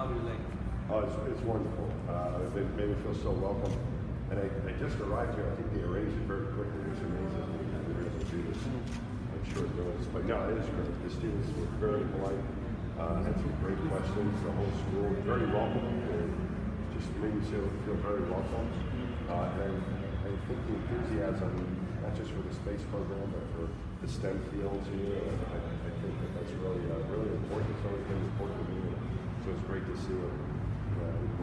how do you like it? Oh, it's wonderful. They made me feel so welcome. And I just arrived here. I think they arranged it very quickly. It was amazing. They were able to do this. I'm sure it was. But no, it is great. The students were very polite. Had some great questions. The whole school very welcoming. Just made me feel very welcome. And I think the enthusiasm, not just for the space program, but for the STEM fields here, I think that's really important. It's always been important to me. So it's great to see it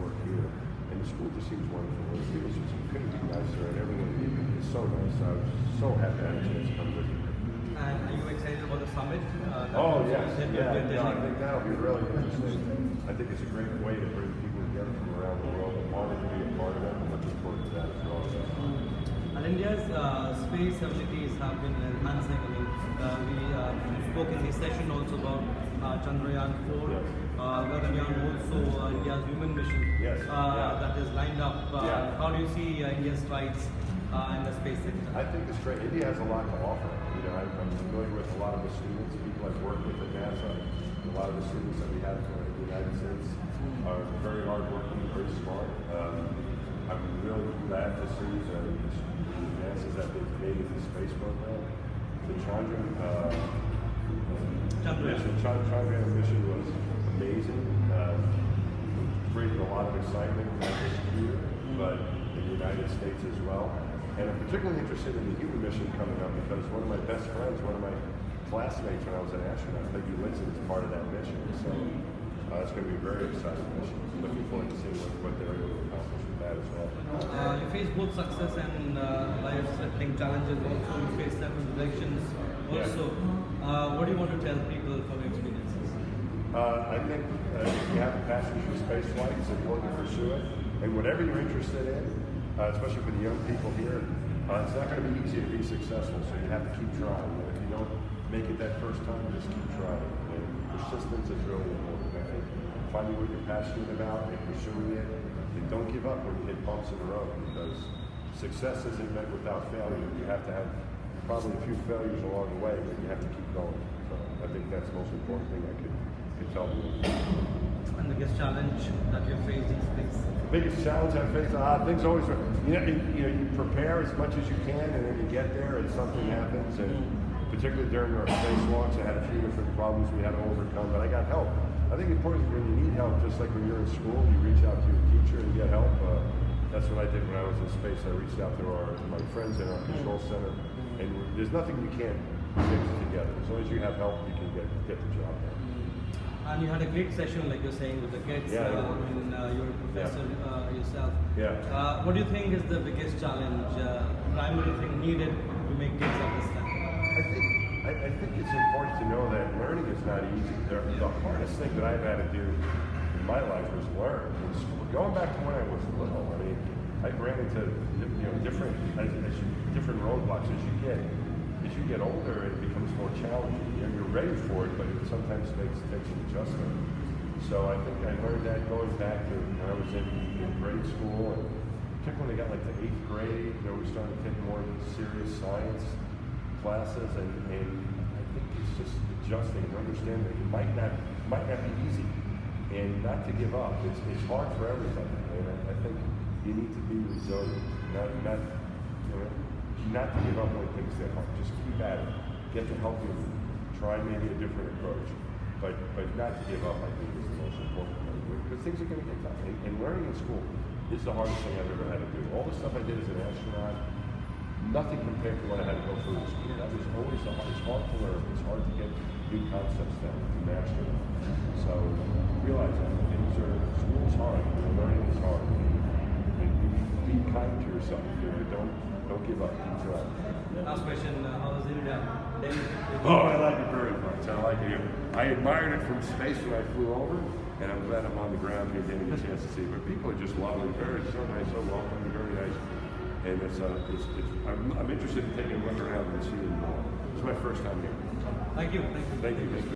work here. And the school just seems wonderful. The students just couldn't be nicer, and everyone is so nice. I was so happy I had a chance to come visit. And are you excited about the summit? Oh, yes. Yeah, I think that'll be really interesting. I think it's a great way to bring people together from around the world. I wanted to be a part of it. I'm looking forward to that as well. And India's space abilities have been enhancing. I mean, we spoke in this session also about Chandrayaan 4, yes. Gaganyaan also India's human mission yes. that is lined up. How do you see India's strides in the space sector? I think it's great. India has a lot to offer. You know, I'm familiar with a lot of the students, people I've worked with at NASA. A lot of the students that we have in the United States are very hardworking, very smart. I'm really glad to see the advances that they've made in the space program. The Chandrayaan mission was amazing. Created a lot of excitement, not just here, but in the United States as well. And I'm particularly interested in the human mission coming up because one of my best friends, one of my classmates when I was an astronaut, Peggy Whitson, is part of that mission. So it's going to be a very exciting mission. Looking forward to seeing what they're able to accomplish with that as well. You face both success and life-threatening challenges. Also, you face several rejections. Also, what do you want to tell people from your experiences? I think if you have a passion for space flight, it's important to pursue it. And whatever you're interested in, especially for the young people here, it's not going to be easy to be successful, so you have to keep trying. And if you don't make it that first time, just keep trying. And persistence is really important. I think finding what you're passionate about and pursuing it, and don't give up when you hit bumps in the road, because success isn't met without failure. You have to have probably a few failures along the way, but you have to keep going. So I think that's the most important thing I could tell people. And the biggest challenge that you face in space? The biggest challenge I face, things always, you prepare as much as you can, and then you get there and something happens. And particularly during our space launch, I had a few different problems we had to overcome, but I got help. I think important when you need help, just like when you're in school, you reach out to your teacher and get help. That's what I did when I was in space. I reached out to my friends in our control center, and there's nothing you can't fix together. As long as you have help, you can get the job done. And you had a great session, like you're saying, with the kids. Yeah, and you're a professor yourself. Yeah. What do you think is the biggest challenge, primary thing needed to make kids understand? I think it's important to know that learning is not easy. The hardest thing that I've had to do in my life was learn. Going back to when I was little, I mean, I ran into different roadblocks as you get older. It becomes more challenging. You're ready for it, but it sometimes takes an adjustment. So I think I learned that going back to when I was in grade school, and particularly when I got like to 8th grade, we started to take more serious science classes, and I think it's just adjusting and understanding that it might not be easy, and not to give up. It's hard for everybody, and I think you need to be resilient, not to give up when things get hard. Just keep at it. Get the help you need. Try maybe a different approach, but not to give up. I think is the most important thing, because things are going to get tough. And learning in school is the hardest thing I've ever had to do. All the stuff I did as an astronaut, nothing compared to what I had to go through in school. That was always the hardest. It's hard to learn. It's hard to get new concepts down to master them. So realize that school's hard. Learning is hard. And be kind to yourself. Don't give up. Keep trying. Last question: how was India? Oh, I like it very much. I like it. I admired it from space when I flew over, and I'm glad I'm on the ground here getting a chance to see it. But people are just lovely, so nice, so welcoming, very nice. And I'm interested in taking a look around and seeing more. It's my first time here. Thank you. Thank you.